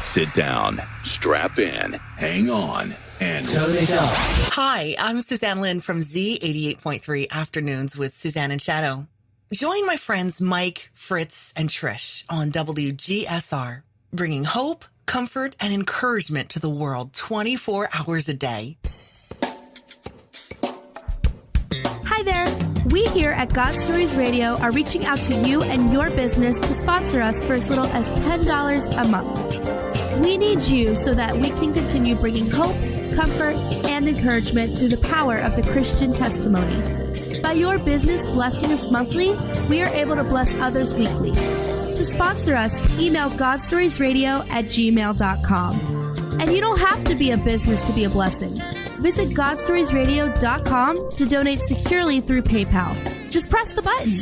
Sit down, strap in, hang on, and turn it up. Hi, I'm Suzanne Lynn from Z88.3 Afternoons with Suzanne and Shadow. Join my friends Mike, Fritz, and Trish on WGSR, bringing hope, comfort, and encouragement to the world 24 hours a day. Hi there. We here at God Stories Radio are reaching out to you and your business to sponsor us for as little as $10 a month. We need you so that we can continue bringing hope, comfort, and encouragement through the power of the Christian testimony. By your business blessing us monthly, we are able to bless others weekly. To sponsor us, email godstoriesradio@gmail.com. And you don't have to be a business to be a blessing. Visit godstoriesradio.com to donate securely through PayPal. Just press the button.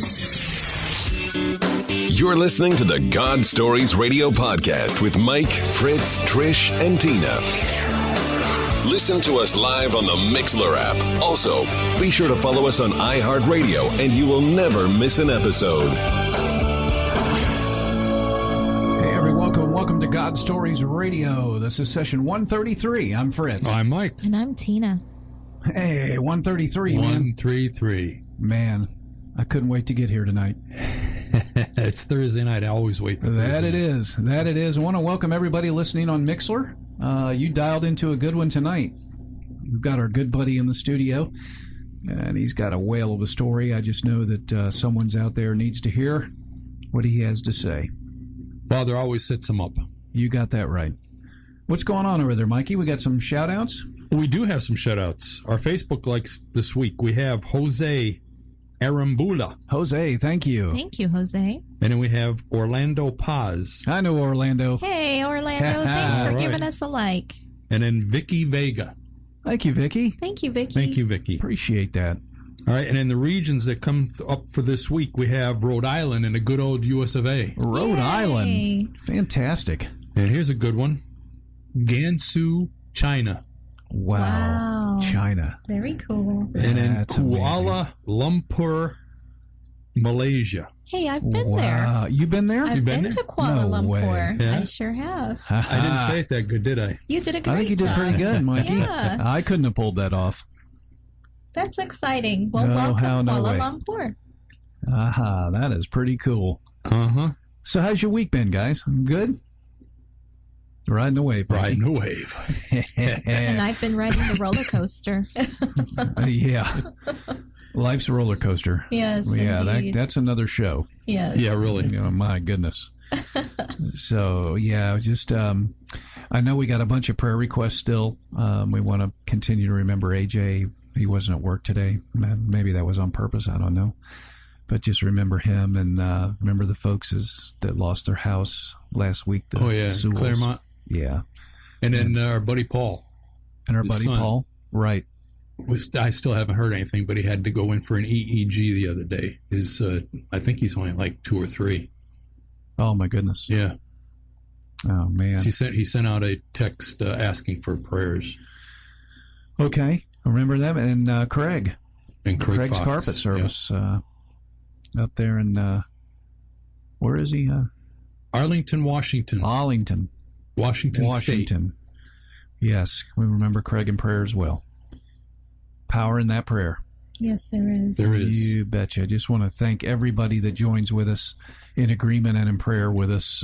You're listening to the God Stories Radio podcast with Mike, Fritz, Trish, and Tina. Listen to us live on the Mixlr app. Also, be sure to follow us on iHeartRadio and you will never miss an episode. Hey, everyone, welcome to God Stories Radio. This is session 133. I'm Fritz. I'm Mike. And I'm Tina. Hey, 133, man. 133. Man, I couldn't wait to get here tonight. It's Thursday night. I always wait for Thursday That it night. is. That it is. I want to welcome everybody listening on Mixlr. You dialed into a good one tonight. We've got our good buddy in the studio, and he's got a whale of a story. I just know that someone's out there needs to hear what he has to say. Father always sets them up. You got that right. What's going on over there, Mikey? We got some shout-outs? We do have some shout-outs. Our Facebook likes this week. We have Jose Arambula. Jose, thank you. Thank you, Jose. And then we have Orlando Paz. I know Orlando. Hey, Orlando. Thanks for All giving right. us a like. And then Vicky Vega. Thank you, Vicky. Thank you, Vicky. Thank you, Vicky. Appreciate that. All right, and in the regions that come up for this week, we have Rhode Island and the good old US of A. Rhode Yay. Island. Fantastic. And here's a good one. Gansu, China. Wow. China. Very cool. And then That's Kuala Lumpur, Malaysia. Hey, I've been there. Wow. You been there? I've been been there? to Kuala No way. Lumpur. Yeah? I sure have. I didn't say it that good, did I? You did a great I think you did pretty good, Mikey. Yeah. I couldn't have pulled that off. That's exciting. Well, No, welcome, how, no Kuala way. Lumpur. Aha, that is pretty cool. Uh-huh. So how's your week been, guys? Good? Riding the wave. Mikey. Riding the wave. And I've been riding the roller coaster. Yeah. Life's a roller coaster. Yes, Yeah, indeed. that's another show. Yes. Yeah, really. You know, my goodness. So, yeah, just, I know we got a bunch of prayer requests still. We want to continue to remember AJ. He wasn't at work today. Maybe that was on purpose. I don't know. But just remember him and remember the folks that lost their house last week. The Oh, yeah. Sewells. Claremont. Yeah. And then our buddy Paul. And our His buddy son. Paul. Right. I still haven't heard anything, but he had to go in for an EEG the other day. I think he's only like 2 or 3. Oh, my goodness. Yeah. Oh, man. He sent out a text asking for prayers. Okay. Remember that. And Craig. And Craig's Fox. Carpet Service up there in, where is he? Arlington, Washington. Arlington. Washington State. Yes, we remember Craig in prayer as well. Power in that prayer. Yes, there is. There is. You betcha. I just want to thank everybody that joins with us in agreement and in prayer with us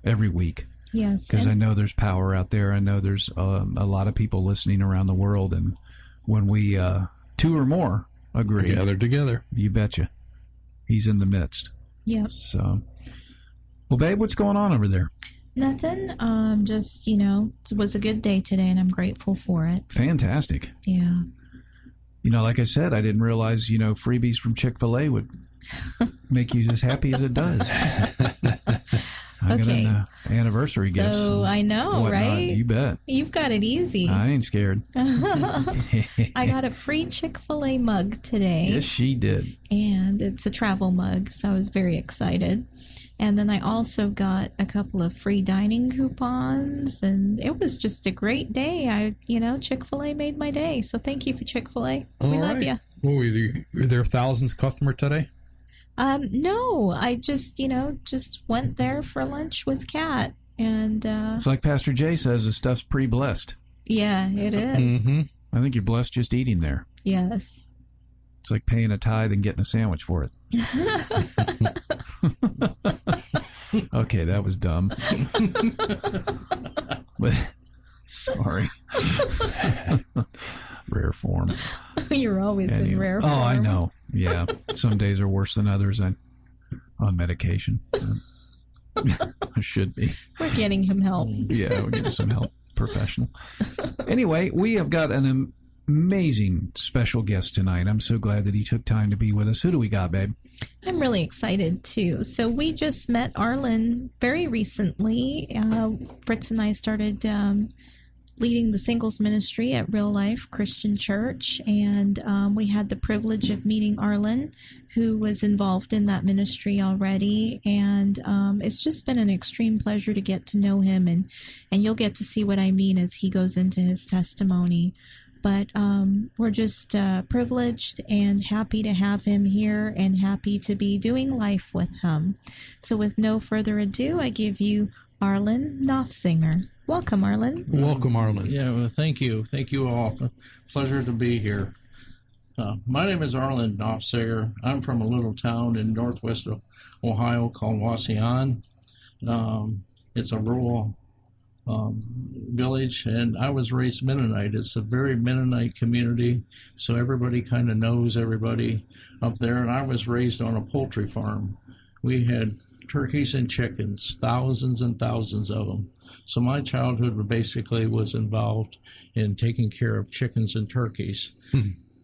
every week. Yes. Because I know there's power out there. I know there's a lot of people listening around the world. And when we, 2 or more, agree, Gathered together. you betcha. He's in the midst. Yep. So, well, babe, what's going on over there? Nothing. Just, it was a good day today, and I'm grateful for it. Fantastic. Yeah. Like I said, I didn't realize, freebies from Chick-fil-A would make you as happy as it does. I got an anniversary gift. So I know, right? You bet. You've got it easy. I ain't scared. I got a free Chick-fil-A mug today. Yes, she did. And it's a travel mug, so I was very excited. And then I also got a couple of free dining coupons, and it was just a great day. Chick-fil-A made my day, so thank you for Chick-fil-A. We love you. Well, were there thousands customer today? No, I just went there for lunch with Kat, And It's like Pastor Jay says, the stuff's pre-blessed. yeah, it is. Mm-hmm. I think you're blessed just eating there. Yes. It's like paying a tithe and getting a sandwich for it. Okay, that was dumb. But sorry. Rare form. You're always in rare form. Oh, I know. Yeah. Some days are worse than others. I'm on medication. I should be. We're getting him help. Yeah, we're getting some help. Professional. Anyway, we have got an amazing special guest tonight. I'm so glad that he took time to be with us. Who do we got, babe? I'm really excited too. So we just met Arlen very recently. Fritz and I started leading the singles ministry at Real Life Christian Church, and we had the privilege of meeting Arlen, who was involved in that ministry already, and it's just been an extreme pleasure to get to know him, and you'll get to see what I mean as he goes into his testimony. But we're just privileged and happy to have him here and happy to be doing life with him. So with no further ado, I give you Arlen Knopfsinger. Welcome, Arlen. Welcome, Arlen. Yeah, well, thank you. Thank you all. Pleasure to be here. My name is Arlen Knopfsinger. I'm from a little town in northwest Ohio called Wauseon. It's a rural village, and I was raised Mennonite. It's a very Mennonite community, so everybody kind of knows everybody up there, and I was raised on a poultry farm. We had turkeys and chickens, thousands and thousands of them. So my childhood basically was involved in taking care of chickens and turkeys.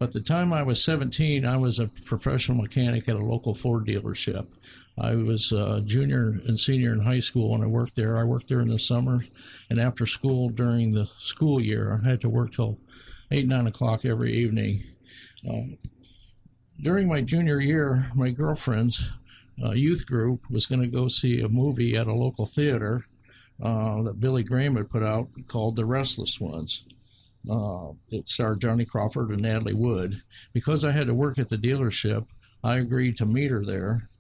But the time I was 17, I was a professional mechanic at a local Ford dealership. I was a junior and senior in high school when I worked there. I worked there in the summer, and after school during the school year, I had to work till 8, 9 o'clock every evening. During my junior year, my girlfriend's youth group was going to go see a movie at a local theater that Billy Graham had put out called The Restless Ones. It starred Johnny Crawford and Natalie Wood. Because I had to work at the dealership, I agreed to meet her there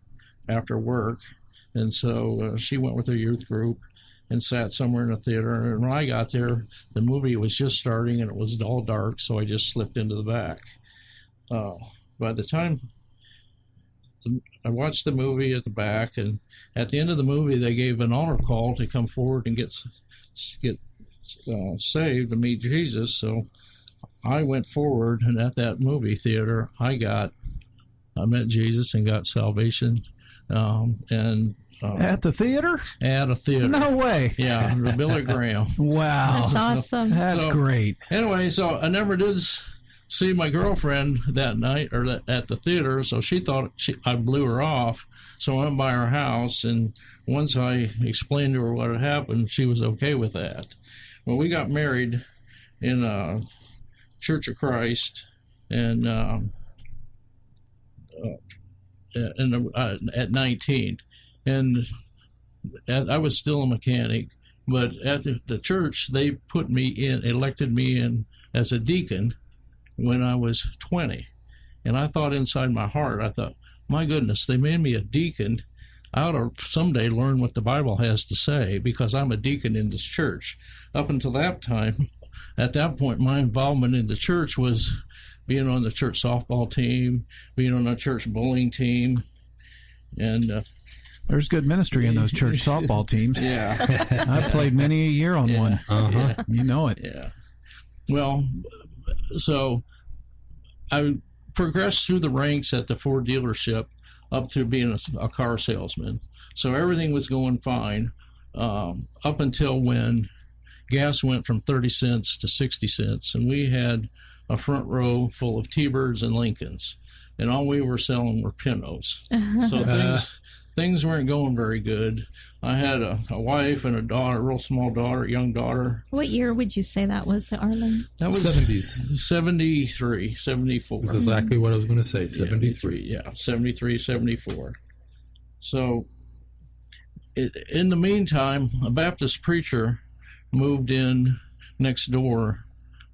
after work, and so she went with her youth group and sat somewhere in the theater. And when I got there, the movie was just starting and it was all dark, so I just slipped into the back. By the time I watched the movie at the back, and at the end of the movie, they gave an altar call to come forward and get saved and meet Jesus. So I went forward, and at that movie theater, I met Jesus and got salvation. At the theater? At a theater. No way. Yeah, Billy Graham. Wow. That's awesome. That's great. Anyway, so I never did see my girlfriend that night or at the theater, so she thought I blew her off. So I went by her house, and once I explained to her what had happened, she was okay with that. Well, we got married in Church of Christ, and at 19, and I was still a mechanic, but at the church they elected me in as a deacon when I was 20, and I thought inside my heart, my goodness, they made me a deacon. I ought to someday learn what the Bible has to say, because I'm a deacon in this church. Up until that time, at that point, my involvement in the church was being on the church softball team, being on the church bowling team, and there's good ministry in those church softball teams. Yeah. I've played many a year on one. Yeah. You know it. Yeah. Well, so I progressed through the ranks at the Ford dealership up to being a car salesman. So everything was going fine up until when gas went from 30 cents to 60 cents, and we had a front row full of T-Birds and Lincolns, and all we were selling were Pintos. So things weren't going very good. I had a wife and a daughter, a real small daughter, young daughter. What year would you say that was, Arlen? That was 70s. 73, 74. That's exactly what I was going to say, 73. Yeah, 73, 74. So in the meantime, a Baptist preacher moved in next door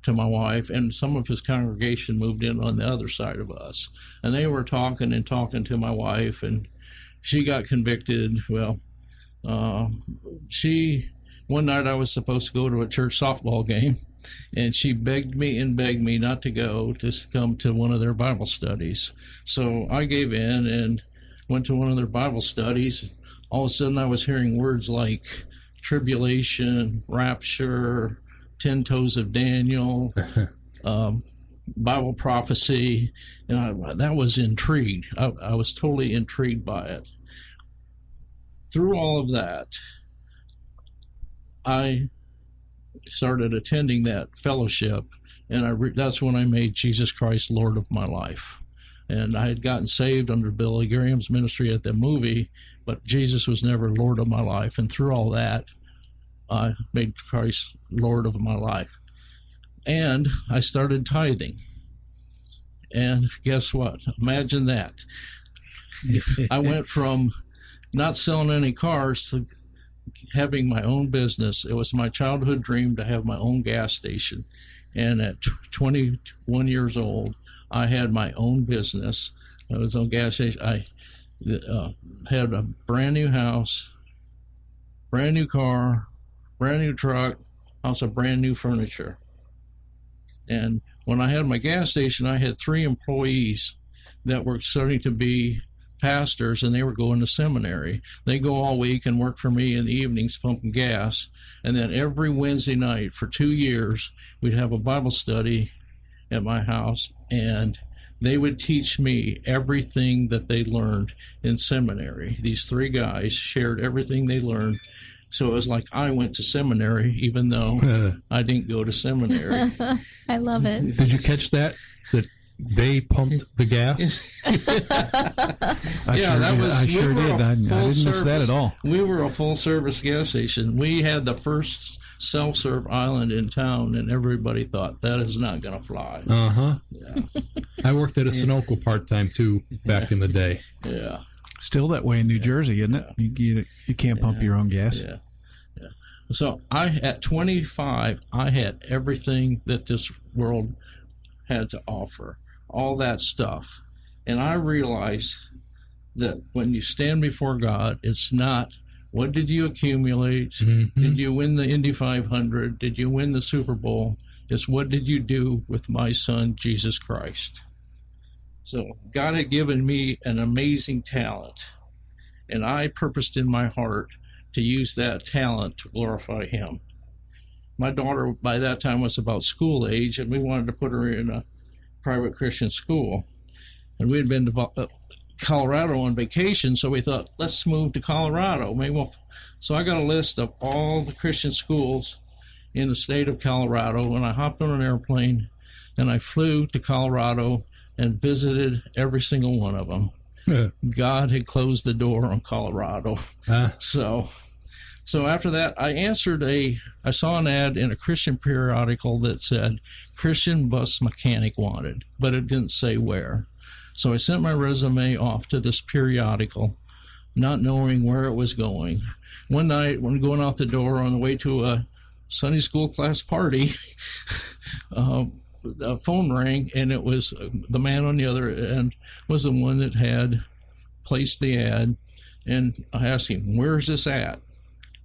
to my wife, and some of his congregation moved in on the other side of us. And they were talking to my wife, and she got convicted. Well, one night I was supposed to go to a church softball game, and she begged me not to go, to come to one of their Bible studies. So I gave in and went to one of their Bible studies. All of a sudden I was hearing words like tribulation, rapture, 10 toes of Daniel, Bible prophecy, and that was intrigued. I was totally intrigued by it. Through all of that, I started attending that fellowship, and that's when I made Jesus Christ Lord of my life. And I had gotten saved under Billy Graham's ministry at the movie, but Jesus was never Lord of my life. And through all that, I made Christ Lord of my life. And I started tithing. And guess what? Imagine that. I went from not selling any cars to having my own business. It was my childhood dream to have my own gas station. And at 21 years old, I had my own business. I was on gas station. I had a brand new house, brand new car, brand new truck, also brand new furniture. And when I had my gas station, I had 3 employees that were starting to be pastors, and they were going to seminary. They go all week and work for me in the evenings pumping gas. And then every Wednesday night for 2 years, we'd have a Bible study at my house, and they would teach me everything that they learned in seminary. These 3 guys shared everything they learned. So it was like I went to seminary, even though I didn't go to seminary. I love it. Did you catch that they pumped the gas? I sure did. I didn't miss that at all. We were a full-service gas station. We had the first self-serve island in town, and everybody thought, that is not going to fly. Uh-huh. Yeah. I worked at a Sunoco part-time, too, back in the day. Yeah. Still that way in New Jersey, isn't it? You can't pump your own gas. Yeah. So at 25, I had everything that this world had to offer, all that stuff. And I realized that when you stand before God, it's not, what did you accumulate? Mm-hmm. Did you win the Indy 500? Did you win the Super Bowl? It's what did you do with my son, Jesus Christ? So God had given me an amazing talent, and I purposed in my heart to use that talent to glorify him. My daughter, by that time, was about school age, and we wanted to put her in a private Christian school. And we had been to Colorado on vacation, so we thought, let's move to Colorado. So I got a list of all the Christian schools in the state of Colorado, and I hopped on an airplane, and I flew to Colorado and visited every single one of them. Yeah. God had closed the door on Colorado. So after that, I saw an ad in a Christian periodical that said, Christian bus mechanic wanted, but it didn't say where. So I sent my resume off to this periodical, not knowing where it was going. One night, when going out the door on the way to a Sunday school class party, the phone rang, and it was the man on the other end was the one that had placed the ad. And I asked him, where's this at?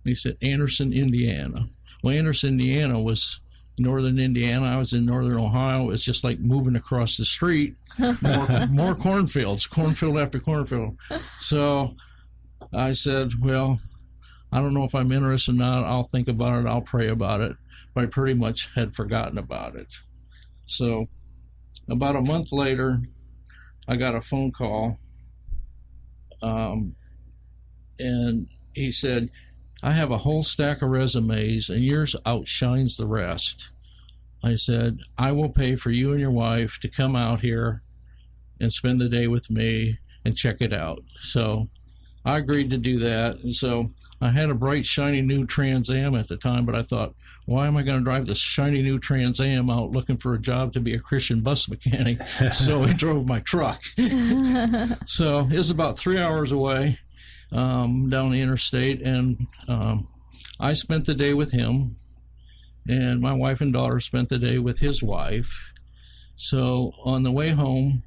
He said, Anderson, Indiana. Well, Anderson, Indiana was northern Indiana. I was in northern Ohio. It's just like moving across the street. More cornfields, cornfield after cornfield. So I said, well, I don't know if I'm interested or not. I'll think about it. I'll pray about it. But I pretty much had forgotten about it. So about a month later, I got a phone call. And he said, I have a whole stack of resumes, and yours outshines the rest. I said, I will pay for you and your wife to come out here and spend the day with me and check it out. So I agreed to do that. And so I had a bright, shiny new Trans Am at the time, but I thought, why am I going to drive this shiny new Trans Am out looking for a job to be a Christian bus mechanic? So I drove my truck. So it was about 3 hours away. Down the interstate, and I spent the day with him, and my wife and daughter spent the day with his wife. So on the way home,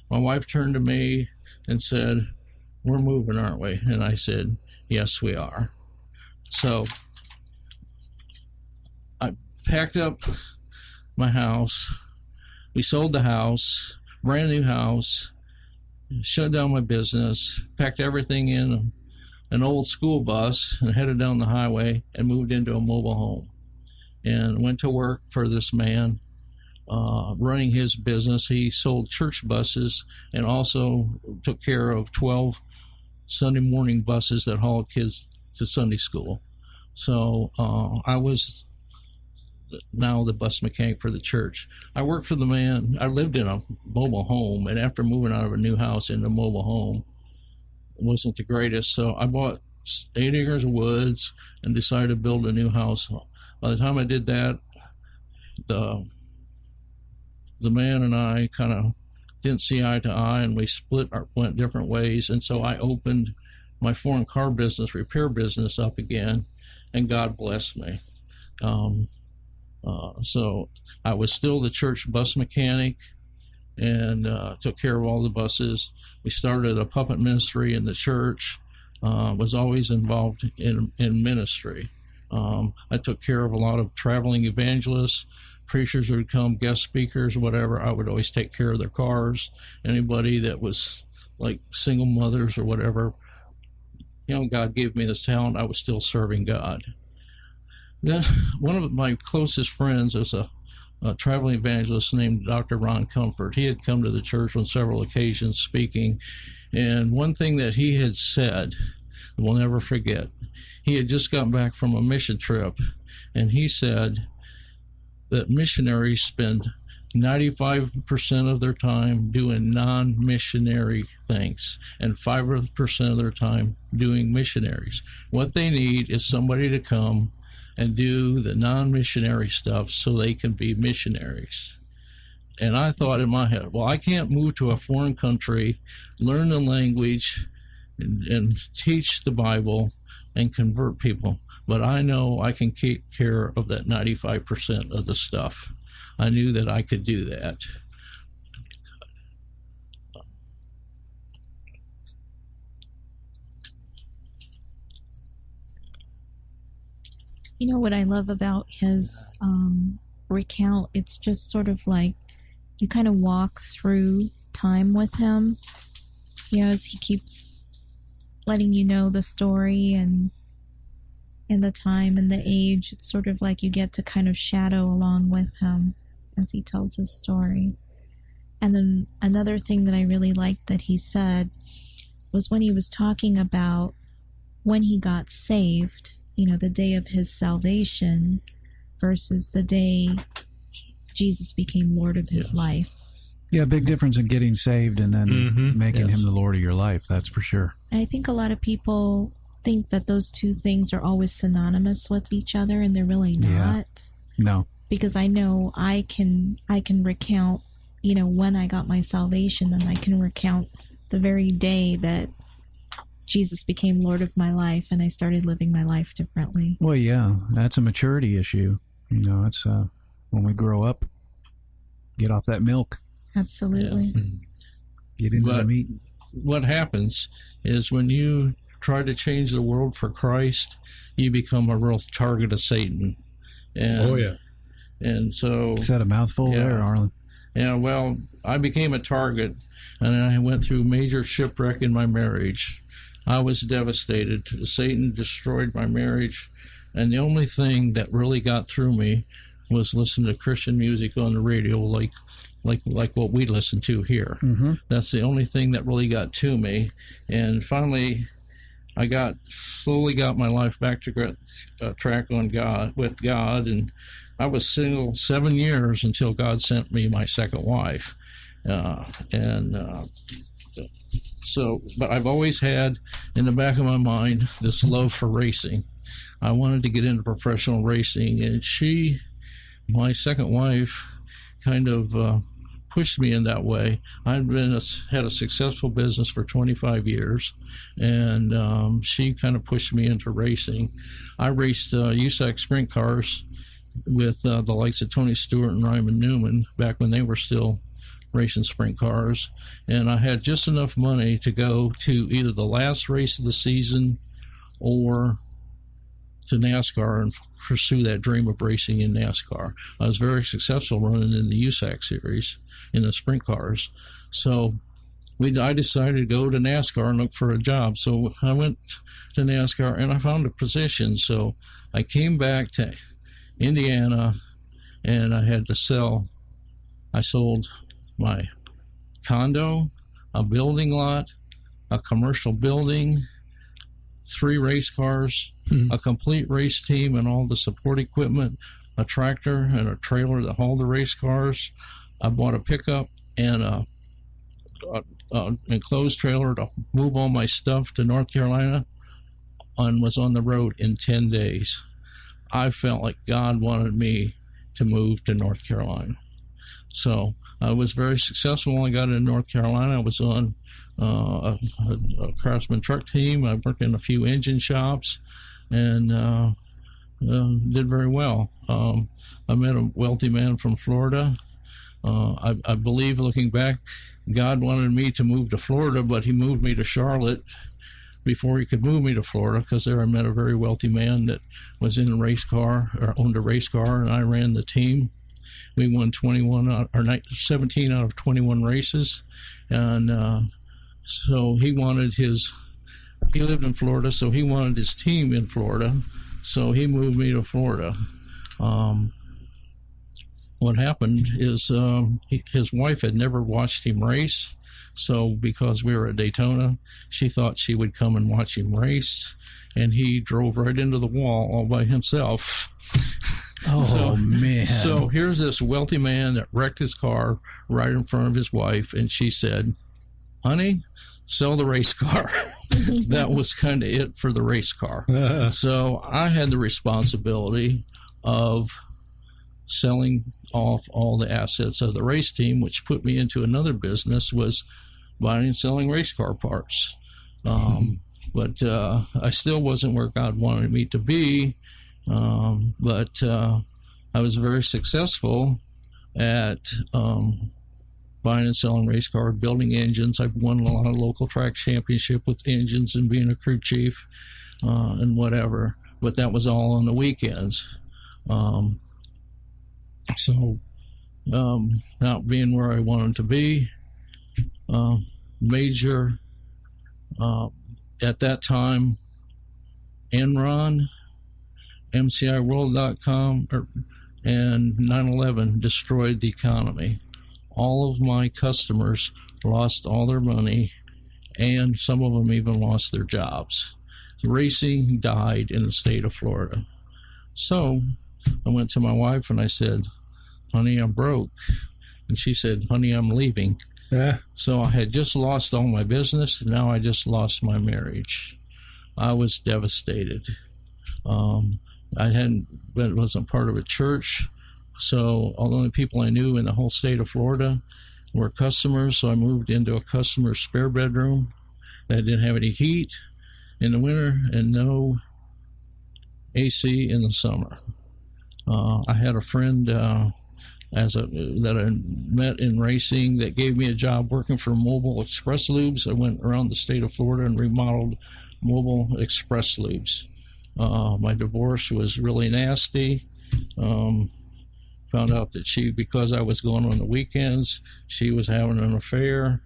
my wife turned to me and said, we're moving, aren't we? And I said, yes, we are. So I packed up my house. We sold the house, brand new house, shut down my business, packed everything in an old school bus and headed down the highway and moved into a mobile home and went to work for this man running his business. He sold church buses and also took care of 12 Sunday morning buses that hauled kids to Sunday school. So I was now the bus mechanic for the church. I worked for the man. I lived in a mobile home, and after moving out of a new house into a mobile home, it wasn't the greatest. So I bought 8 acres of woods and decided to build a new house. By the time I did that, the man and I kind of didn't see eye to eye, and we went different ways. And so I opened my foreign car business, repair business up again, and God blessed me. So I was still the church bus mechanic and took care of all the buses. We started a puppet ministry in the church, was always involved in ministry. I took care of a lot of traveling evangelists, preachers would come, guest speakers, whatever. I would always take care of their cars. Anybody that was like single mothers or whatever, God gave me this talent. I was still serving God. Then one of my closest friends is a traveling evangelist named Dr. Ron Comfort. He had come to the church on several occasions speaking, and one thing that he had said, we'll never forget, he had just gotten back from a mission trip, and he said that missionaries spend 95% of their time doing non-missionary things and 5% of their time doing missionaries. What they need is somebody to come and do the non-missionary stuff so they can be missionaries. And I thought in my head, well, I can't move to a foreign country, learn the language, and teach the Bible and convert people, but I know I can take care of that 95% of the stuff. I knew that I could do that. You know what I love about his recount? It's just sort of like you kind of walk through time with him, as he keeps letting you know the story and the time and the age. It's sort of like you get to kind of shadow along with him as he tells his story. And then another thing that I really liked that he said was when he was talking about when he got saved, the day of his salvation versus the day Jesus became Lord of his life. Yeah, big difference in getting saved and then making him the Lord of your life, that's for sure. And I think a lot of people think that those two things are always synonymous with each other, and they're really not. No. Because I know I can recount, when I got my salvation, and I can recount the very day that Jesus became Lord of my life and I started living my life differently. Well, yeah, that's a maturity issue. It's when we grow up, get off that milk. Absolutely. Yeah. Get into the meat. What happens is when you try to change the world for Christ, you become a real target of Satan. And, And so... Is that a mouthful there, Arlen? Yeah, well, I became a target, and I went through major shipwreck in my marriage. I was devastated. Satan destroyed my marriage, and the only thing that really got through me was listening to Christian music on the radio, like what we listen to here. Mm-hmm. That's the only thing that really got to me. And finally, I slowly got my life back to track with God, and I was single 7 years until God sent me my second wife. But I've always had in the back of my mind this love for racing. I wanted to get into professional racing, and my second wife, kind of pushed me in that way. I'd had a successful business for 25 years, and she kind of pushed me into racing. I raced USAC sprint cars with the likes of Tony Stewart and Ryman Newman back when they were still racing sprint cars, and I had just enough money to go to either the last race of the season or to NASCAR and pursue that dream of racing in NASCAR. I was very successful running in the USAC series in the sprint cars. So I decided to go to NASCAR and look for a job. So I went to NASCAR and I found a position. So I came back to Indiana and I had to sell. I sold my condo, a building lot, a commercial building, 3 race cars, a complete race team and all the support equipment, a tractor and a trailer that hauled the race cars. I bought a pickup and a enclosed trailer to move all my stuff to North Carolina, and was on the road in 10 days. I felt like God wanted me to move to North Carolina. So I was very successful when I got into North Carolina. I was on a Craftsman truck team. I worked in a few engine shops and did very well. I met a wealthy man from Florida. I believe, looking back, God wanted me to move to Florida, but he moved me to Charlotte before he could move me to Florida, because there I met a very wealthy man that was in a race car, or owned a race car, and I ran the team. We won 17 out of 21 races, and so he lived in Florida, so he wanted his team in Florida, so he moved me to Florida. What happened is his wife had never watched him race, so because we were at Daytona, she thought she would come and watch him race, and he drove right into the wall all by himself. Man. So here's this wealthy man that wrecked his car right in front of his wife, and she said, "Honey, sell the race car." That was kind of it for the race car. So I had the responsibility of selling off all the assets of the race team, which put me into another business, was buying and selling race car parts. But I still wasn't where God wanted me to be. But I was very successful at buying and selling race cars, building engines. I've won a lot of local track championship with engines and being a crew chief and whatever. But that was all on the weekends. So not being where I wanted to be, major, at that time, Enron, MCIworld.com, and 9/11 destroyed the economy. All of my customers lost all their money, and some of them even lost their jobs. Racing died in the state of Florida. So I went to my wife and I said, "Honey, I'm broke." And she said, "Honey, I'm leaving." So I had just lost all my business, and now I just lost my marriage. I was devastated. I wasn't part of a church, so all the only people I knew in the whole state of Florida were customers, so I moved into a customer's spare bedroom that didn't have any heat in the winter and no AC in the summer. I had a friend that I met in racing that gave me a job working for Mobile Express Lubes. I went around the state of Florida and remodeled Mobile Express Lubes. My divorce was really nasty. Found out that because I was going on the weekends, she was having an affair.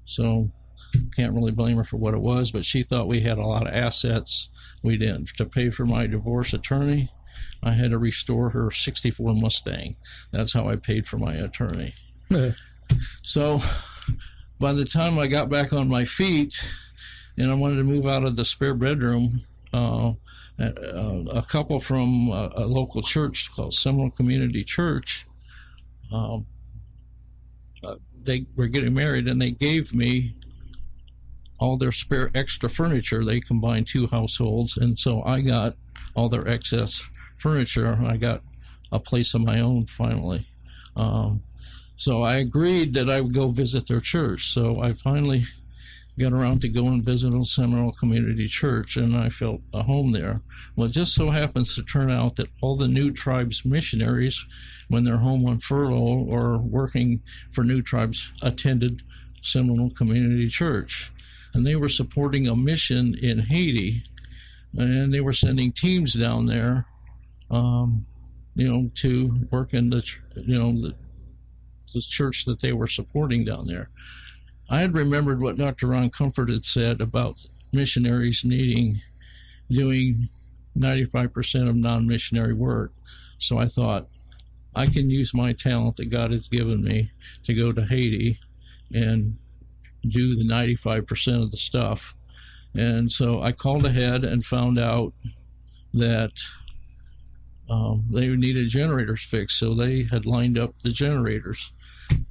So can't really blame her for what it was, but she thought we had a lot of assets. We didn't. To pay for my divorce attorney, I had to restore her 64 Mustang. That's how I paid for my attorney. So by the time I got back on my feet and I wanted to move out of the spare bedroom, a couple from a local church called Seminole Community Church, they were getting married, and they gave me all their spare extra furniture. They combined 2 households, and so I got all their excess furniture, and I got a place of my own finally. So I agreed that I would go visit their church. So I finally got around to go and visit a Seminole Community Church, and I felt a home there. Well, it just so happens to turn out that all the New Tribes missionaries, when they're home on furlough or working for New Tribes, attended Seminole Community Church. And they were supporting a mission in Haiti and they were sending teams down there, to work in the church that they were supporting down there. I had remembered what Dr. Ron Comfort had said about missionaries doing 95% of non-missionary work. So I thought, I can use my talent that God has given me to go to Haiti and do the 95% of the stuff. And so I called ahead and found out that they needed generators fixed, so they had lined up the generators.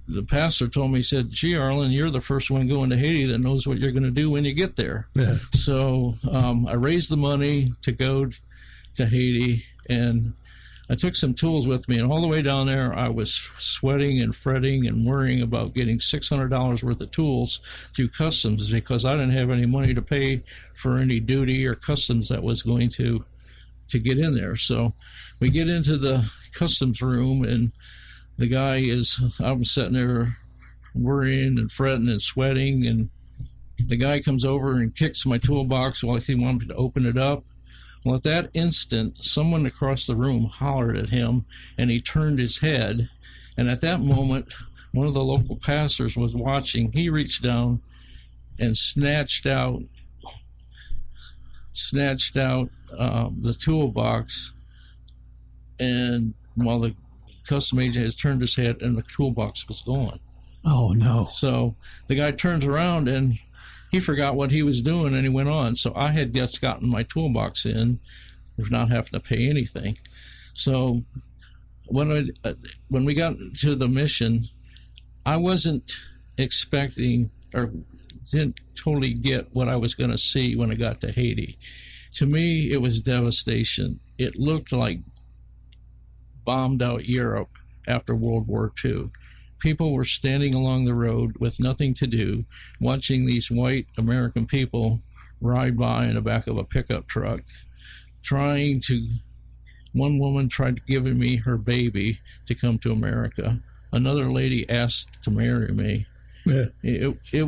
The pastor told me, he said, "Gee, Arlen, you're the first one going to Haiti that knows what you're going to do when you get there." Yeah. So I raised the money to go to Haiti, and I took some tools with me, and all the way down there I was sweating and fretting and worrying about getting $600 worth of tools through customs, because I didn't have any money to pay for any duty or customs that was going to get in there. So we get into the customs room, and I'm sitting there worrying and fretting and sweating, and the guy comes over and kicks my toolbox while he wanted me to open it up. Well, at that instant, someone across the room hollered at him, and he turned his head, and at that moment, one of the local pastors was watching. He reached down and snatched out the toolbox, and while the custom agent has turned his head, and the toolbox was gone. Oh, no. So the guy turns around, and he forgot what he was doing, and he went on. So I had just gotten my toolbox in with not having to pay anything. So when we got to the mission, I wasn't expecting, or didn't totally get what I was going to see when I got to Haiti. To me, it was devastation. It looked like bombed out Europe after World War II. People were standing along the road with nothing to do, watching these white American people ride by in the back of a pickup truck, one woman tried giving me her baby to come to America. Another lady asked to marry me. Yeah. I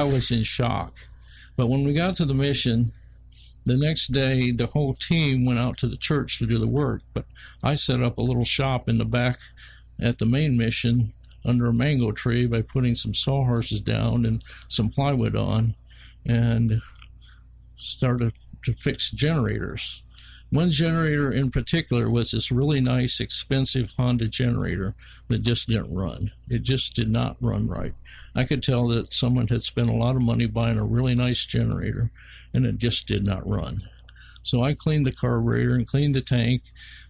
was in shock. But when we got to the mission, the next day, the whole team went out to the church to do the work, but I set up a little shop in the back at the main mission under a mango tree by putting some sawhorses down and some plywood on, and started to fix generators. One generator in particular was this really nice, expensive Honda generator that just didn't run. It just did not run right. I could tell that someone had spent a lot of money buying a really nice generator, and it just did not run. So I cleaned the carburetor and cleaned the tank,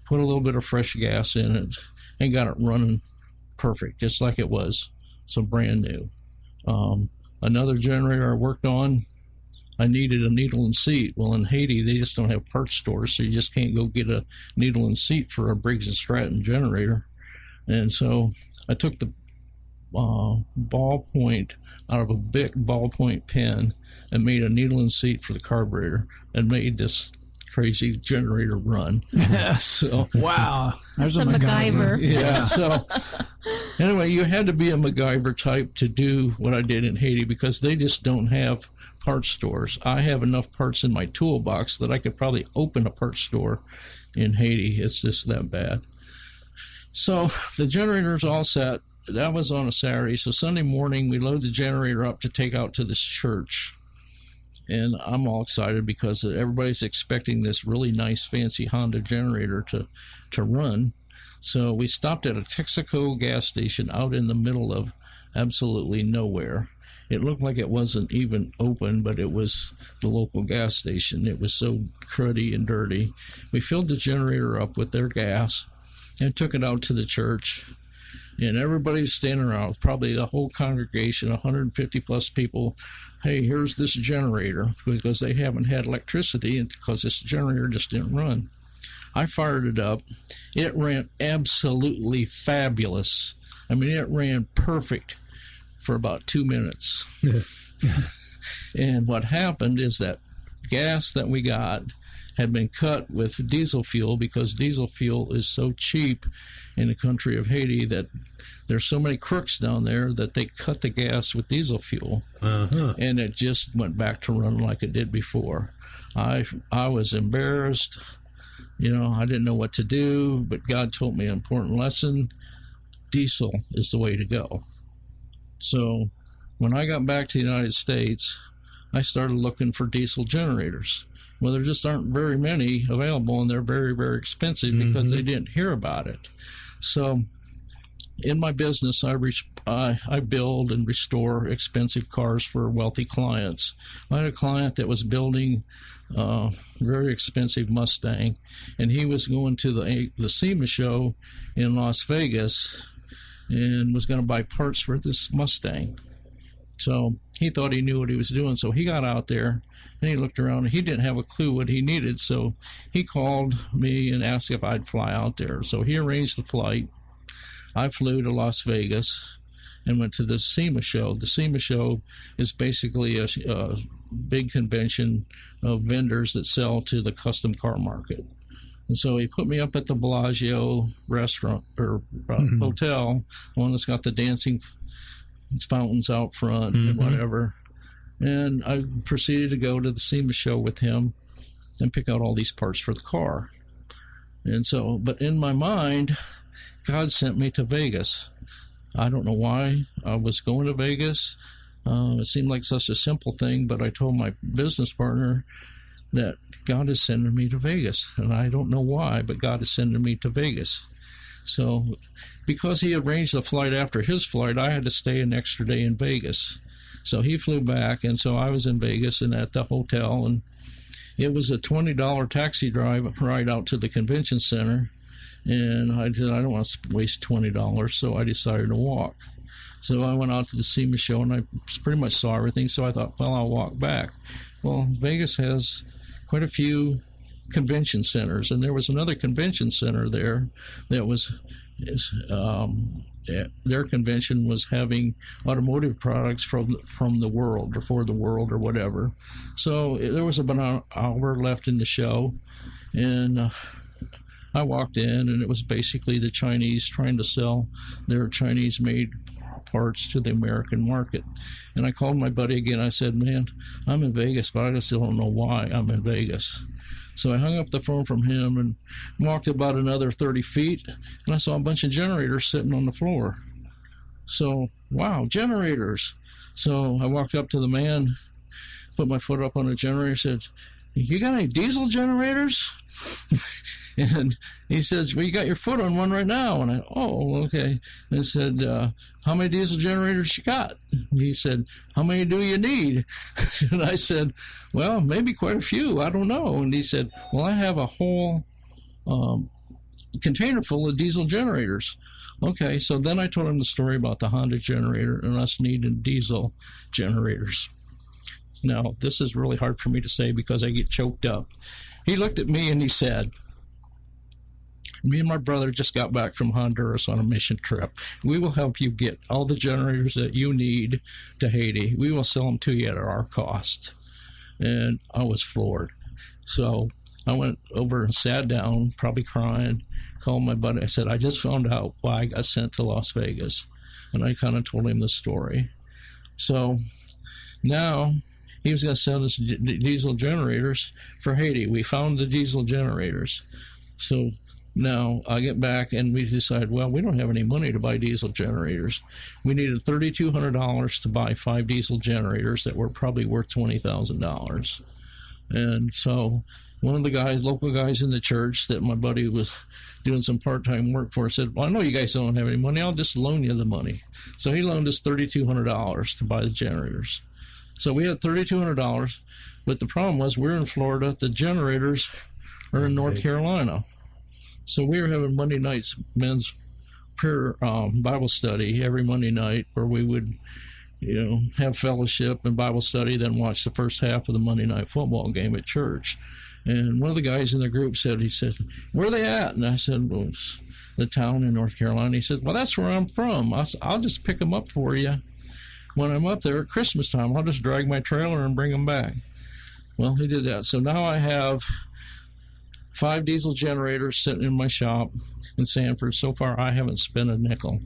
put a little bit of fresh gas in it, and got it running perfect, just like it was, so brand new. Another generator I worked on, I needed a needle and seat. Well, in Haiti, they just don't have parts stores, so you just can't go get a needle and seat for a Briggs & Stratton generator. And so I took the ballpoint out of a big ballpoint pen and made a needle and seat for the carburetor and made this crazy generator run. So wow, there's a MacGyver. Yeah. So anyway, you had to be a MacGyver type to do what I did in Haiti, because they just don't have parts stores. I have enough parts in my toolbox that I could probably open a parts store in Haiti. It's just that bad. So the generator's all set. That was on a Saturday. So Sunday morning, we load the generator up to take out to this church. And I'm all excited because everybody's expecting this really nice, fancy Honda generator to run. So we stopped at a Texaco gas station out in the middle of absolutely nowhere. It looked like it wasn't even open, but it was the local gas station. It was so cruddy and dirty. We filled the generator up with their gas and took it out to the church. And everybody was standing around, probably the whole congregation, 150 plus people. Hey, here's this generator, because they haven't had electricity and because this generator just didn't run. I fired it up. It ran absolutely fabulous. I mean, it ran perfect for about 2 minutes. And what happened is that gas that we got had been cut with diesel fuel, because diesel fuel is so cheap in the country of Haiti that there's so many crooks down there that they cut the gas with diesel fuel. And it just went back to running like it did before. I was embarrassed. I didn't know what to do, but God told me an important lesson. Diesel is the way to go. So when I got back to the United States, I started looking for diesel generators. Well, there just aren't very many available, and they're very, very expensive because they didn't hear about it. So in my business, I build and restore expensive cars for wealthy clients. I had a client that was building a very expensive Mustang, and he was going to the SEMA show in Las Vegas and was going to buy parts for this Mustang. So he thought he knew what he was doing. So he got out there and he looked around, and he didn't have a clue what he needed. So he called me and asked if I'd fly out there. So he arranged the flight. I flew to Las Vegas and went to the SEMA show. The SEMA show is basically a big convention of vendors that sell to the custom car market. And so he put me up at the Bellagio restaurant or hotel, the one that's got the dancing fountains out front and whatever. And I proceeded to go to the SEMA show with him and pick out all these parts for the car. And so, but in my mind, God sent me to Vegas. I don't know why I was going to Vegas. It seemed like such a simple thing, but I told my business partner that God is sending me to Vegas. And I don't know why, but God is sending me to Vegas. So because he arranged the flight after his flight, I had to stay an extra day in Vegas. So he flew back, and so I was in Vegas and at the hotel, and it was a $20 taxi ride out to the convention center. And I said, I don't want to waste $20, so I decided to walk. So I went out to the SEMA show, and I pretty much saw everything, so I thought, well, I'll walk back. Well, Vegas has quite a few convention centers, and there was another convention center there that was their convention was having automotive products from the world or for the world or whatever. So there was about an hour left in the show, and I walked in, and it was basically the Chinese trying to sell their Chinese-made parts to the American market. And I called my buddy again. I said, man, I'm in Vegas, but I just don't know why I'm in Vegas. So I hung up the phone from him and walked about another 30 feet, and I saw a bunch of generators sitting on the floor. So, wow, generators. So I walked up to the man, put my foot up on a generator, said, you got any diesel generators? And he says, well, you got your foot on one right now. And I, oh, okay. And I said, how many diesel generators you got? And he said, how many do you need? And I said, well, maybe quite a few. I don't know. And he said, well, I have a whole container full of diesel generators. Okay, so then I told him the story about the Honda generator and us needing diesel generators. Now, this is really hard for me to say because I get choked up. He looked at me and he said, me and my brother just got back from Honduras on a mission trip. We will help you get all the generators that you need to Haiti. We will sell them to you at our cost. And I was floored. So I went over and sat down, probably crying, called my buddy. I said, I just found out why I got sent to Las Vegas. And I kind of told him the story. So now he was going to sell us diesel generators for Haiti. We found the diesel generators. So now I get back and we decide, well, we don't have any money to buy diesel generators. We needed $3,200 to buy 5 diesel generators that were probably worth $20,000. And so one of the guys, local guys in the church that my buddy was doing some part-time work for, said, well, I know you guys don't have any money. I'll just loan you the money. So he loaned us $3,200 to buy the generators. So we had $3,200, but the problem was we're in Florida. The generators are in North Carolina. So we were having Monday nights men's prayer Bible study every Monday night, where we would, have fellowship and Bible study, then watch the first half of the Monday night football game at church. And one of the guys in the group said, where are they at? And I said, well, it's the town in North Carolina. He said, well, that's where I'm from. I'll just pick them up for you. When I'm up there at Christmas time, I'll just drag my trailer and bring them back. Well, he did that. So now I have 5 diesel generators sitting in my shop in Sanford. So far, I haven't spent a nickel.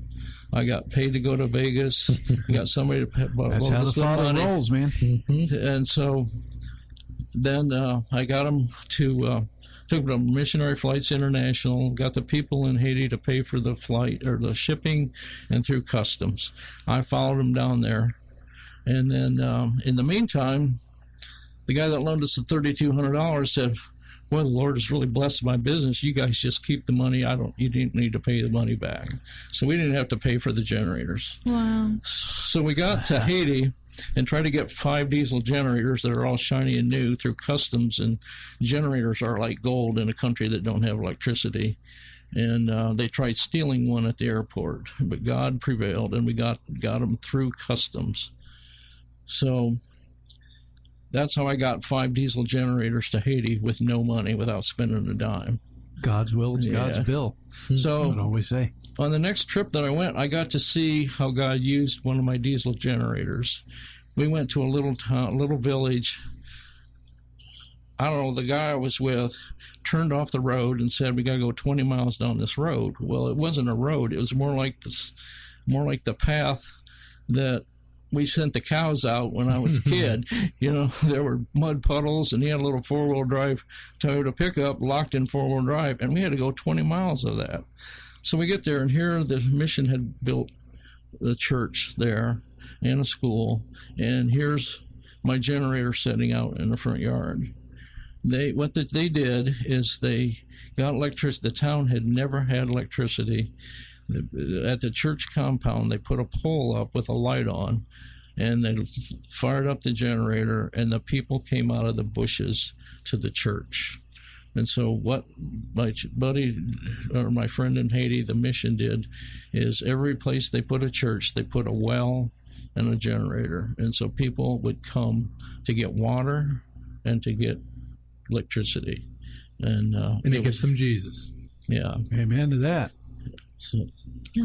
I got paid to go to Vegas. I got somebody to pay. That's how the Father rolls, man. And so then I got them to took them to Missionary Flights International, got the people in Haiti to pay for the flight or the shipping and through customs. I followed them down there. And then in the meantime, the guy that loaned us the $3,200 said, "Well, the Lord has really blessed my business. You guys just keep the money. You didn't need to pay the money back." So we didn't have to pay for the generators. Wow. So we got to Haiti and tried to get 5 diesel generators that are all shiny and new through customs, and generators are like gold in a country that don't have electricity. And they tried stealing one at the airport, but God prevailed, and we got them through customs. So that's how I got 5 diesel generators to Haiti with no money, without spending a dime. God's will, it's God's bill. So I would always say. On the next trip that I went, I got to see how God used one of my diesel generators. We went to a little town, little village. I don't know, the guy I was with turned off the road and said, "We got to go 20 miles down this road." Well, it wasn't a road. It was more like the path that we sent the cows out when I was a kid. You know, there were mud puddles, and he had a little 4-wheel drive Toyota pickup locked in 4-wheel drive, and we had to go 20 miles of that. So we get there, and here the mission had built the church there and a school, and here's my generator setting out in the front yard. What they did is they got electricity. The town had never had electricity. At the church compound, they put a pole up with a light on, and they fired up the generator, and the people came out of the bushes to the church. And so what my buddy, or my friend in Haiti, the mission did, is every place they put a church, they put a well and a generator. And so people would come to get water and to get electricity. And to get some Jesus. Yeah. Amen to that. So,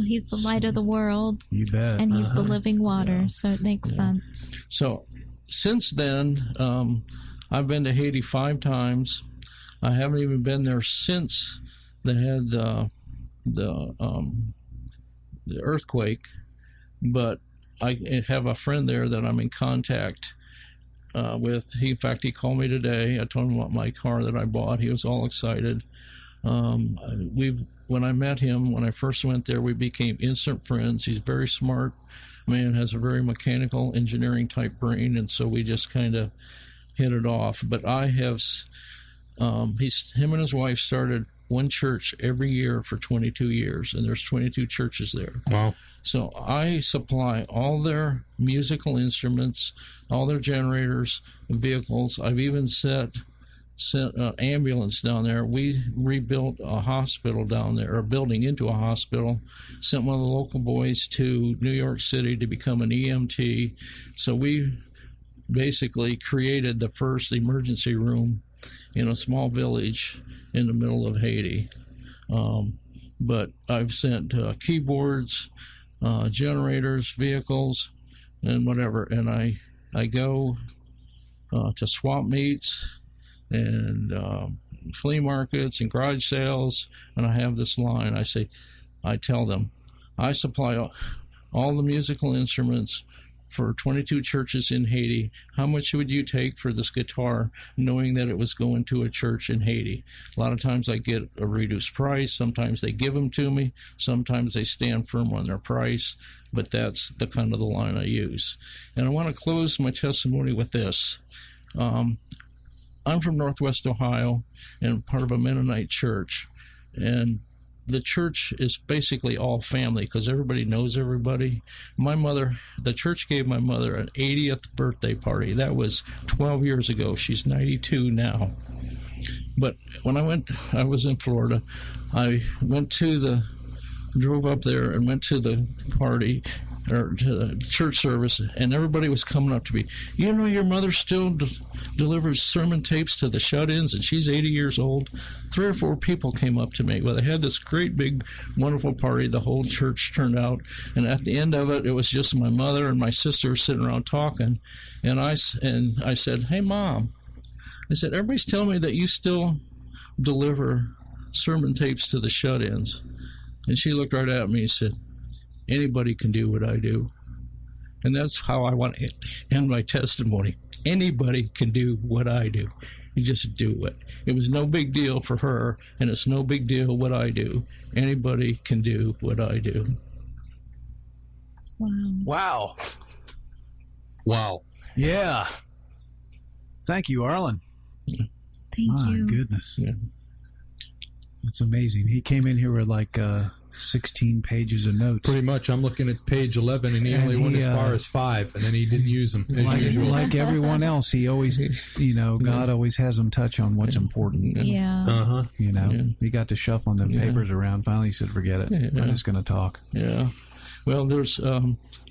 He's the light of the world. You bet. And he's the living water, so it makes sense. So since then, I've been to Haiti 5 times. I haven't even been there since they had the earthquake, but I have a friend there that I'm in contact with. In fact, he called me today. I told him about my car that I bought. He was all excited. When I met him, when I first went there, we became instant friends. He's very smart man, has a very mechanical engineering type brain, and so we just kind of hit it off. But I have, him and his wife started one church every year for 22 years, and there's 22 churches there. Wow. So I supply all their musical instruments, all their generators, vehicles. I've even sent an ambulance down there. We rebuilt a hospital down there, or building into a hospital. Sent one of the local boys to New York City to become an EMT. So we basically created the first emergency room in a small village in the middle of Haiti. But I've sent keyboards, generators, vehicles, and whatever. And I go to swap meets and flea markets and garage sales, and I have this line. I tell them, I supply all the musical instruments for 22 churches in Haiti. How much would you take for this guitar, knowing that it was going to a church in Haiti? A lot of times I get a reduced price. Sometimes they give them to me. Sometimes they stand firm on their price. But that's the kind of the line I use. And I want to close my testimony with this. I'm from Northwest Ohio and part of a Mennonite church. And the church is basically all family because everybody knows everybody. The church gave my mother an 80th birthday party. That was 12 years ago. She's 92 now. But when I was in Florida. I drove up there and went to the party, or to the church service, and everybody was coming up to me. You know, your mother still delivers sermon tapes to the shut-ins, and she's 80 years old. 3 or 4 people came up to me. Well, they had this great, big, wonderful party. The whole church turned out, and at the end of it, it was just my mother and my sister sitting around talking. And I said, "Hey, Mom," I said, "everybody's telling me that you still deliver sermon tapes to the shut-ins." And she looked right at me and said, "Anybody can do what I do." And that's how I want to end my testimony. Anybody can do what I do. You just do it. It was no big deal for her, and it's no big deal what I do. Anybody can do what I do. Wow. Wow. Yeah. Thank you, Arlen. Thank My you. goodness. Yeah. That's amazing. He came in here with like 16 pages of notes. Pretty much. I'm looking at page 11, and he only went as far as 5, and then he didn't use them, as usual. Like everyone else, he always, God always has him touch on what's important. Yeah. Uh-huh. He got to shuffling them papers around. Finally, he said, forget it. I'm just going to talk. Yeah. Well, there's a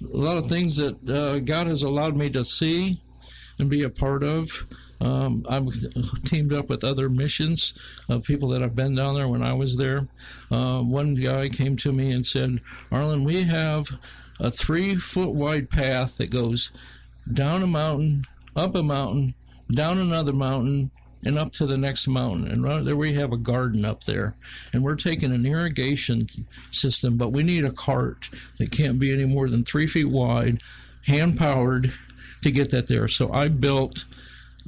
lot of things that God has allowed me to see and be a part of. I've teamed up with other missions of people that have been down there when I was there. One guy came to me and said, Arlen, we have a 3-foot wide path that goes down a mountain, up a mountain, down another mountain, and up to the next mountain. And right there we have a garden up there. And we're taking an irrigation system, but we need a cart that can't be any more than 3 feet wide, hand-powered, to get that there. So I built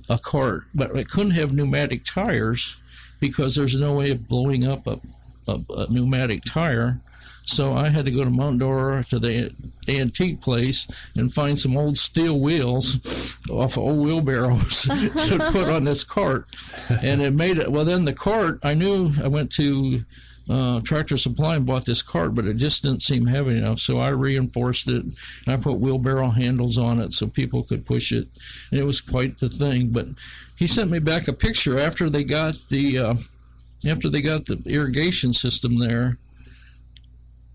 a cart, but I couldn't have pneumatic tires because there's no way of blowing up a pneumatic tire. So I had to go to Mount Dora to the antique place and find some old steel wheels off of old wheelbarrows to put on this cart. And it made it. Well, then the cart, I knew I went to Tractor Supply and bought this cart, but it just didn't seem heavy enough. So I reinforced it, and I put wheelbarrow handles on it so people could push it. And it was quite the thing. But he sent me back a picture after they got the irrigation system there.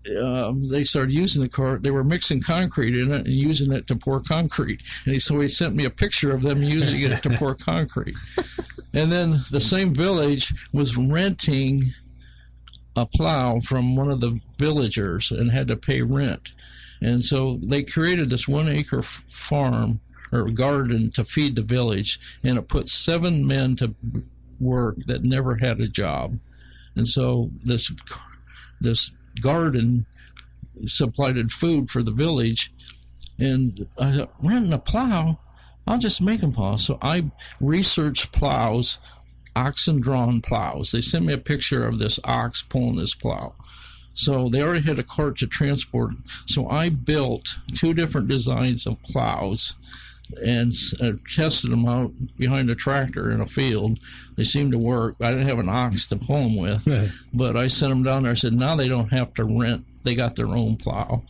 They started using the cart. They were mixing concrete in it and using it to pour concrete. And so he sent me a picture of them using it to pour concrete. And then the same village was renting a plow from one of the villagers and had to pay rent. And so they created this 1-acre farm or garden to feed the village, and it put 7 men to work that never had a job. And so this garden supplied food for the village, and I thought, renting a plow, I'll just make them plow. So I researched plows, oxen-drawn plows. They sent me a picture of this ox pulling this plow. So they already had a cart to transport. So I built 2 different designs of plows and tested them out behind a tractor in a field. They seemed to work. I didn't have an ox to pull them with, but I sent them down there. I said, now they don't have to rent. They got their own plow.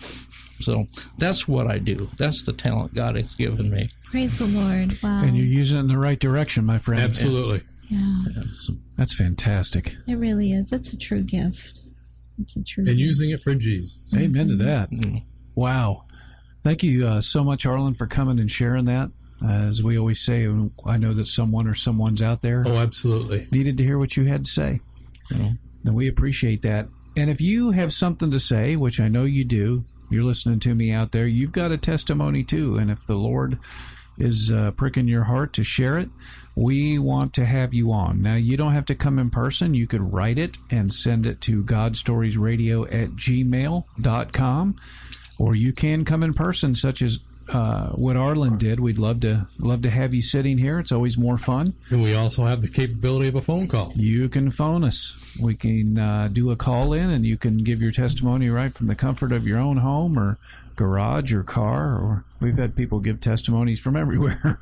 So that's what I do. That's the talent God has given me. Praise the Lord. Wow. And you're using it in the right direction, my friend. Absolutely. Yeah. That's fantastic. It really is. It's a true gift. It's a true And gift. using it for Jesus. Amen to that. Wow. Thank you so much, Arlen, for coming and sharing that. As we always say, I know that someone or someone's out there Oh, absolutely. needed to hear what you had to say. And we appreciate that. And if you have something to say, which I know you do, you're listening to me out there, you've got a testimony too. And if the Lord is pricking your heart to share it, we want to have you on. Now, you don't have to come in person. You could write it and send it to godstoriesradio@gmail.com, or you can come in person, such as what Arlen did. We'd love to have you sitting here. It's always more fun. And we also have the capability of a phone call. You can phone us. We can do a call in, and you can give your testimony right from the comfort of your own home or garage or car. Or we've had people give testimonies from everywhere.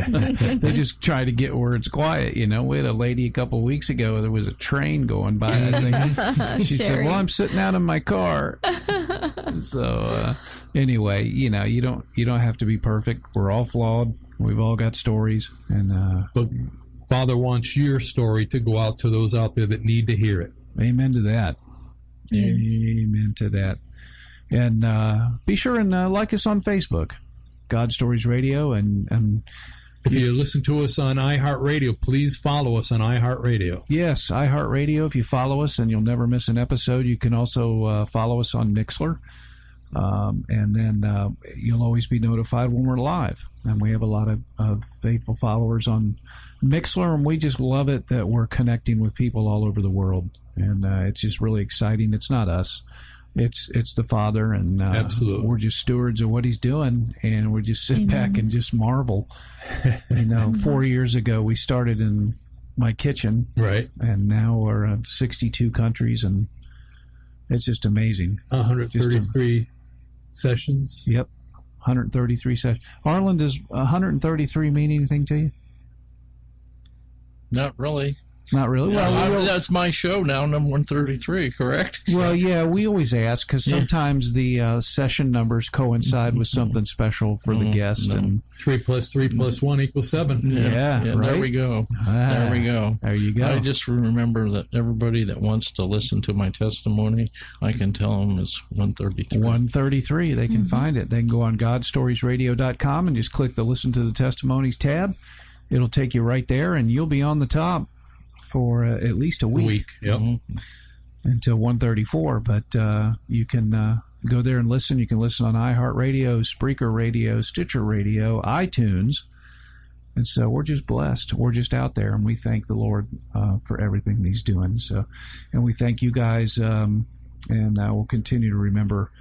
They just try to get where it's quiet. We had a lady a couple of weeks ago. There was a train going by. I think she said, "Well, I'm sitting out in my car." So anyway, you don't have to be perfect. We're all flawed. We've all got stories, and But Father wants your story to go out to those out there that need to hear it. amen to that. Yes. Amen to that. And be sure and like us on Facebook, God Stories Radio, and If you listen to us on iHeartRadio, please follow us on iHeartRadio. yes, iHeartRadio. If you follow us, and you'll never miss an episode. You can also follow us on Mixlr, and then you'll always be notified when we're live. And we have a lot of faithful followers on Mixlr, and we just love it that we're connecting with people all over the world. And it's just really exciting. It's not us. it's the Father, and Absolutely. we're just stewards of what He's doing, and we just sit back and just marvel. 4 years ago we started in my kitchen, Right. and now we're in 62 countries, and it's just amazing. 133 sessions. Yep, 133 sessions. Arlen, does 133 mean anything to you? Not really. Not really. Well, That's my show now, number 133, correct? Well, yeah, we always ask because sometimes the session numbers coincide with something special for the guest. And 3 plus 3 plus 1 equals 7. Yeah, right? There we go. There we go. There you go. I just remember that everybody that wants to listen to my testimony, I can tell them is 133. 133. They can find it. They can go on GodStoriesRadio.com and just click the Listen to the Testimonies tab. It'll take you right there, and you'll be on the top for at least a week. Yep. Until 134. But you can go there and listen. You can listen on iHeartRadio, Spreaker Radio, Stitcher Radio, iTunes. And so we're just blessed. We're just out there, and we thank the Lord for everything He's doing. So, and we thank you guys, and we'll continue to remember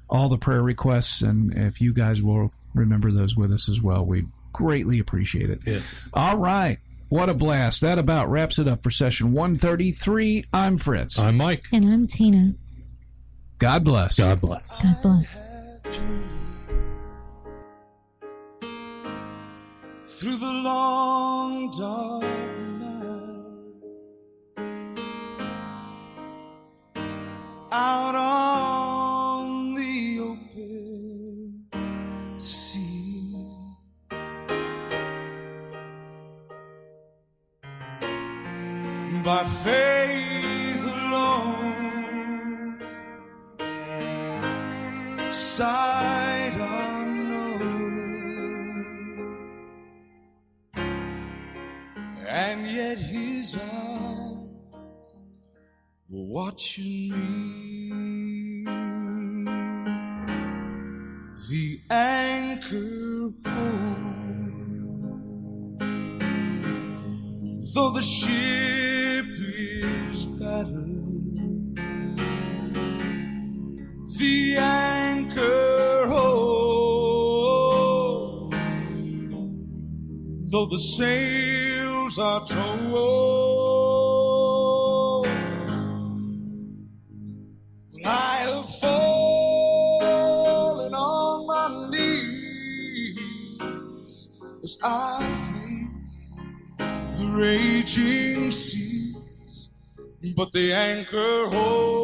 all the prayer requests. And if you guys will remember those with us as well, we greatly appreciate it. Yes. All right. What a blast. That about wraps it up for session 133. I'm Fritz. I'm Mike. And I'm Tina. God bless. God bless. God bless. Through the long dark night, out on the open sea, by faith alone, sight unknown, and yet His eyes were watching me. The anchor hold, though the ship is battered, the anchor hold, though the sails are told. I have fallen on my knees as I face the raging seas, but the anchor holds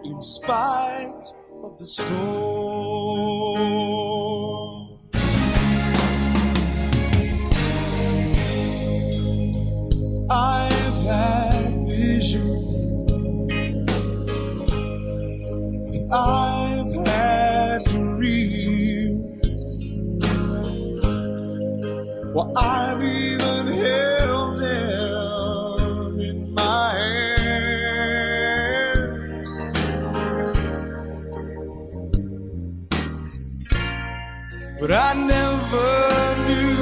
in spite of the storm. I've had vision, and I've had dreams. Well, I've even held them in my hands. But I never knew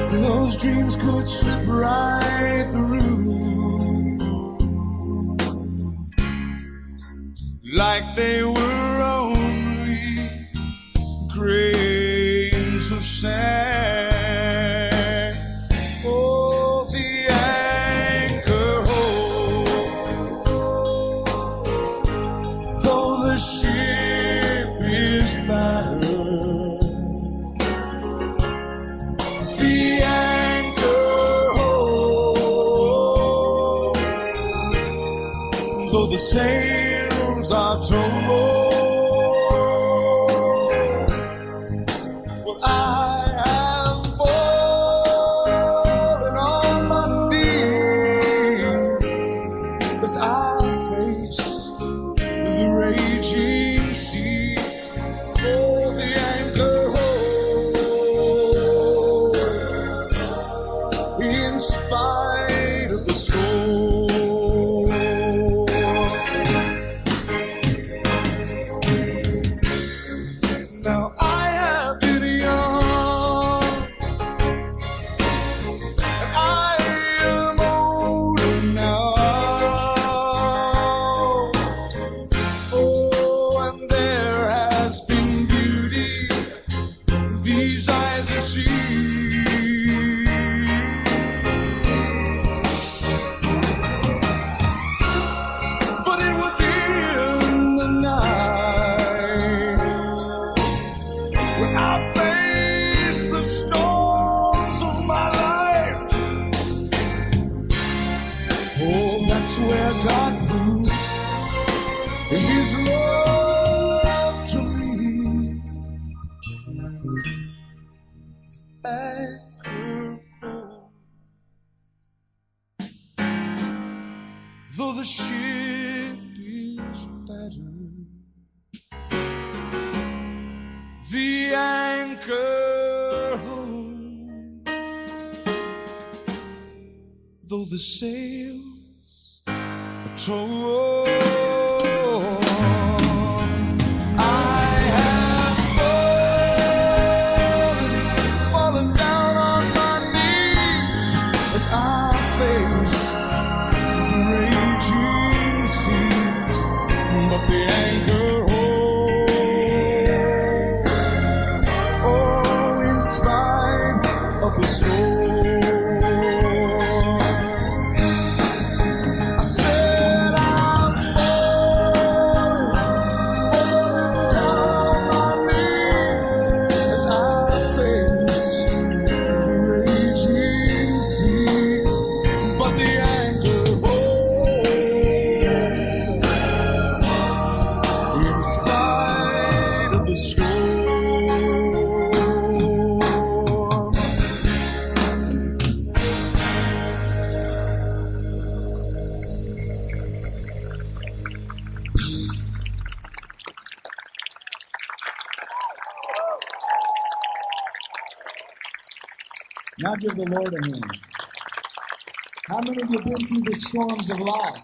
those dreams could slip right through, like they were only grains of sand. Oh, the anchor hold, though the ship is battered, the anchor hold, though the sails are told. Well, I have fallen on my knees as I face the raging seas. Oh, the anchor holds in spite of the storm. Now I have been young, and I am the storms of my life. Oh, that's where God proved His love to me. Anchor home. Though the ship is battered, the anchor home. Though the sails are torn, I have fallen down on my knees as I face the raging seas, but the anchor holds. Oh, in spite of the storm. Now give the Lord a hand. How many of you have been through the storms of life?